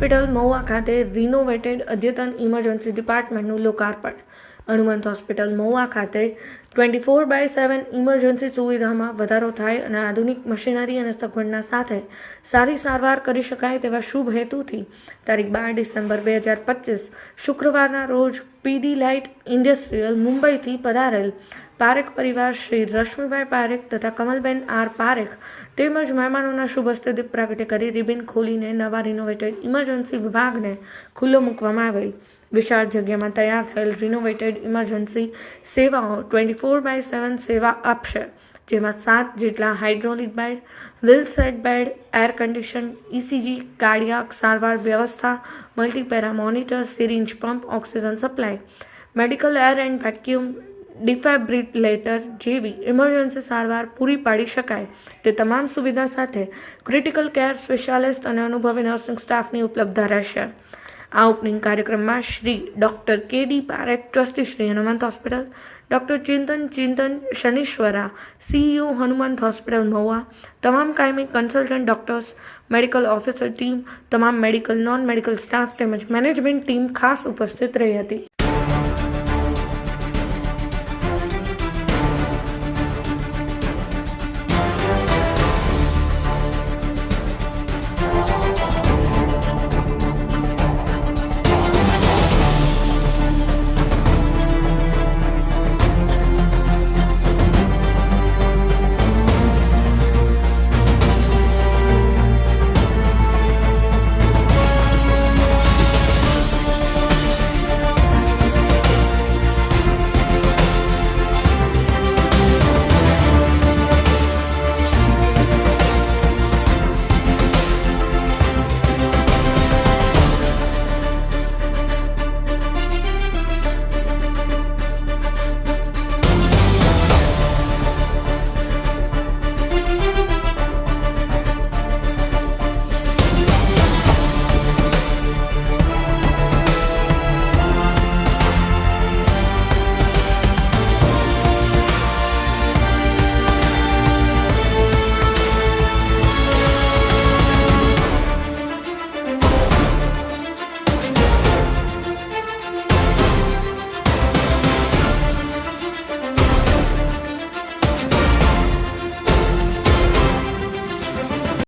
Hospital Mahuva ખાતે રિનોવેટેડ અદ્યતન emergency ડિપાર્ટમેન્ટનું લોકાર્પણ. હનુમંત હોસ્પિટલ મહુવા ખાતે 24/7 ઇમરજન્સી સુવિધામાં વધારો થાય અને આધુનિક મશીનરી અને સગવડના સાથે સારી સારવાર કરી શકાય તેવા શુભ હેતુથી તારીખ 12 ડિસેમ્બર 2025 શુક્રવારના રોજ પીડી લાઇટ ઇન્ડસ્ટ્રીયલ મુંબઈથી પધારેલ પારેખ પરિવાર શ્રી રશ્મિભાઈ પારેખ તથા કમલબેન આર પારેખ તેમજ મહેમાનોના શુભ હસ્તે દીપ પ્રાગટ્ય કરી રિબિન ખોલીને નવા રિનોવેટેડ ઇમરજન્સી વિભાગને ખુલ્લો મૂકવામાં આવેલ. વિશાળ જગ્યામાં તૈયાર થયેલ રિનોવેટેડ ઇમરજન્સી સેવાઓ 24/7 સેવા આપશે, જેમાં 7 જેટલા hydraulic bed, wheel set bed, air condition, ECG, cardiac સારવાર વ્યવસ્થા, multipara monitor, syringe pump, oxygen supply, medical air and vacuum defibrillator જેવી ઇમરજન્સી સારવાર પૂરી પાડી શકાય તે તમામ સુવિધા સાથે ક્રિટિકલ કેર સ્પેશિયાલિસ્ટ અને અનુભવી નર્સિંગ સ્ટાફની ઉપલબ્ધતા રહેશે. આ ઓપનિંગ કાર્યક્રમમાં Shri doctor K D. Parekh, trustee Shri Hanumant hospital, doctor Chintan Shanishwara, CEO Hanumant hospital Mahuva, તમામ કાયમી consultant doctors, medical officer team, તમામ મેડિકલ નોન મેડિકલ સ્ટાફ તેમજ મેનેજમેન્ટ ટીમ ખાસ ઉપસ્થિત રહી હતી.